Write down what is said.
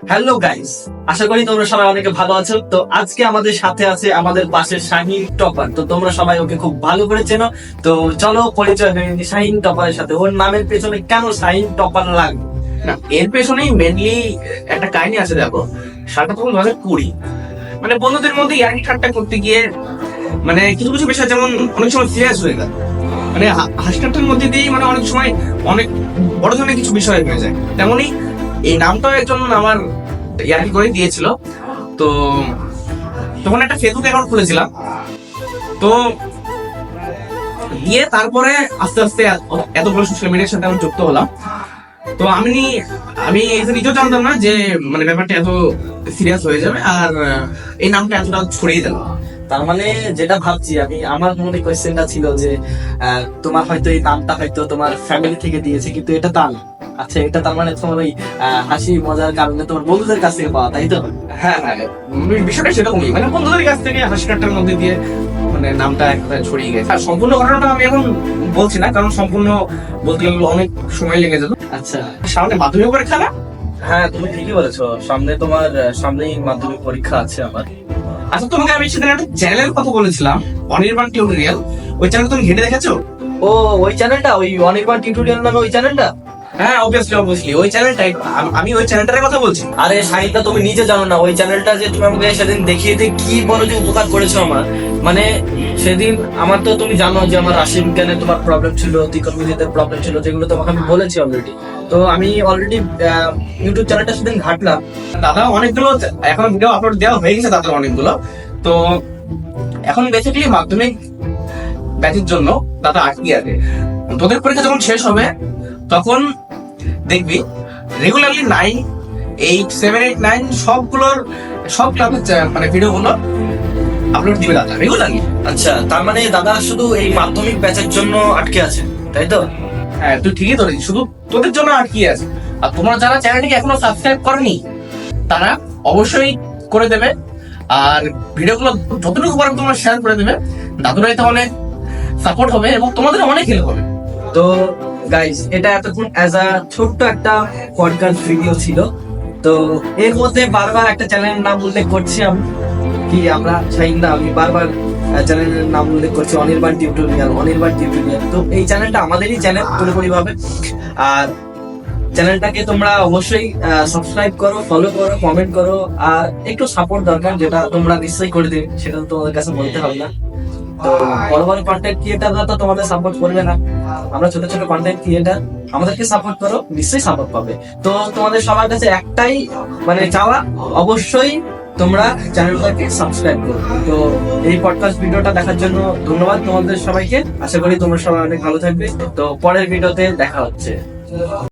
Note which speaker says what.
Speaker 1: Hello guys, আশা করি তোমরা সবাই অনেক ভালো আছো। তো আজকে আমাদের সাথে আছে আমাদের পাশের শাহিন টপার। তো তোমরা সবাই ওকে খুব ভালো করে চেনো। তো চলো পরিচয় হয়ে নিই শাহিন টপারের সাথে। ওর নামের পেছনে কেন শাহিন টপার লাগবে?
Speaker 2: না, এর পেছনেই মেনলি একটা কাহিনী আছে। দেখো, সালটা তখন 2020, মানে বন্ধুদের মধ্যে ইয়ার্কি ঠাট্টা করতে গিয়ে মানে কিছু কিছু বিষয় যেমন অনেক সময় সিরিয়াস হয়ে যায়, মানে হাসিটার মধ্যে দিয়েই মানে অনেক সময় অনেক বড় ধরনের কিছু বিষয় হয়ে যায়। তেমনই এই নামটাও একজন আমার ইয়ার্কি করে দিয়েছিল। তো তখন একটা ফেসবুক অ্যাকাউন্ট খুলেছিলাম, তো দিয়ে তারপরে আস্তে আস্তে এত বড় সোশ্যাল মিডিয়ার সাথে আমি যুক্ত হলাম। তো আমি নিজেও জানতাম না যে মানে ব্যাপারটা এত সিরিয়াস হয়ে যাবে আর এই নামটা এতটা ছড়িয়ে গেল।
Speaker 1: তার মানে যেটা ভাবছি আমি, আমার মনে কোয়েশ্চেনটা ছিল যে তোমার হয়তো এই নামটা হয়তো তোমার ফ্যামিলি থেকে দিয়েছে, কিন্তু এটা তা না। আচ্ছা, এটা তার মানে তোমার ওই হাসি মজার কারণে তোমার বন্ধুদের কাছ থেকে পাওয়া, তাই তো?
Speaker 2: হ্যাঁ হ্যাঁ, বিষয়টা সেরকমই, মানে বন্ধুদের কাছ থেকে হাসি ঠাট্টার মধ্যে দিয়ে মানে নামটা একটা ছড়িয়ে গেছে। আর সম্পূর্ণ ঘটনাটা আমি এখন বলছি না, কারণ সম্পূর্ণ বলতে গেলে অনেক সময় লেগে যেত।
Speaker 1: আচ্ছা,
Speaker 2: সামনে মাধ্যমিক পরীক্ষা না?
Speaker 1: হ্যাঁ তুমি ঠিকই বলেছো, সামনে তোমার সামনেই মাধ্যমিক পরীক্ষা আছে আমার।
Speaker 2: আচ্ছা, তোমাকে আমি সেদিন একটা চ্যানেলের কথা বলেছিলাম, অনির্বাণ টিউটোরিয়াল। ওই চ্যানেল তুমি ঘেটে দেখেছো?
Speaker 1: ও, ওই চ্যানেলটা, ওই অনির্বাণ টিউটোরিয়াল নামে ওই চ্যানেলটা?
Speaker 2: হ্যাঁ, অবভিয়াসলি ওই চ্যানেলটাই। আমি ওই চ্যানেলটার কথা বলছি।
Speaker 1: আরে শাহিদা, তুমি নিজে জানো না ওই চ্যানেলটা যে তুমি আমাকে সেদিন দেখিয়ে দিয়ে কি বড় যে উপকার করেছো আমার। মানে সেদিন আমার তো তুমি জানো যে আমার রাশি বিজ্ঞানে তোমার প্রবলেম ছিল, ত্রিকোণমিতিতে প্রবলেম ছিল, যেগুলো তোমাকে আমি বলেছি অলরেডি। তো আমি অলরেডি ইউটিউব চ্যানেলটা সেদিন ঘাটলাম।
Speaker 2: দাদা অনেকগুলো এখন ভিডিও আপলোড দেওয়া হয়ে গেছে, দাদার অনেকগুলো। তো এখন বেসিক্যালি মাধ্যমিক ব্যাচের জন্য দাদা আটকে আছে। তোদের পরীক্ষা যখন শেষ হবে তখন দেখবি রেগুলারলি 9, 8, 7, 8, 9 সবগুলোর সব ক্লাসের মানে ভিডিওগুলো আপলোড দিবে দাদা রেগুলারলি।
Speaker 1: আচ্ছা, তার মানে দাদা শুধু এই মাধ্যমিক ব্যাচের জন্য আটকে আছে, তাই তো?
Speaker 2: হ্যাঁ, তুই ঠিকই ধরেছিস, শুধু তোদের জন্য আটকে আছে। আর তোমরা যারা চ্যানেলটিকে এখনো সাবস্ক্রাইব করনি তারা অবশ্যই করে দেবে, আর ভিডিওগুলো যতটুকু পারো তোমরা শেয়ার করে দেবে। দাদুরা এতে অনেক সাপোর্ট হবে এবং তোমাদের অনেক হেল্প হবে।
Speaker 1: তো গাইস, এটা এতক্ষণ অ্যাজ আ ছোট্ট একটা পডকাস্ট ভিডিও ছিল। তো এর মধ্যে বারবার একটা চ্যানেলের নাম উল্লেখ করছি আমি, কি আমরা চাই না, আমি বারবার চ্যানেলের নাম উল্লেখ করছি, অনির্বাণ টিউটোরিয়াল। তো এই চ্যানেলটা আমাদেরই চ্যানেল পুরোপুরি ভাবে। আর চ্যানেলটাকে তোমরা অবশ্যই সাবস্ক্রাইব করো, ফলো করো, কমেন্ট করো, আর একটু সাপোর্ট দরকার, যেটা তোমরা নিশ্চয়ই করে দেবে, সেটা তো তোমাদের কাছে বলতে হবে না। তো বড় বড় কন্টেন্ট ক্রিয়েটাররা তো তোমাদের সাপোর্ট করবে না, আমরা ছোট ছোট কন্টেন্ট ক্রিয়েটার, আমাদেরকে সাপোর্ট করো, নিশ্চয়ই সাপোর্ট পাবে। তো তোমাদের সবার কাছে একটাই মানে চাওয়া, অবশ্যই তোমরা চ্যানেলটাকে সাবস্ক্রাইব করো। তো এই পডকাস্ট ভিডিওটা দেখার জন্য ধন্যবাদ তোমাদের সবাইকে। আশা করি তোমরা সবাই অনেক ভালো থাকবে। তো পরের ভিডিওতে দেখা হচ্ছে।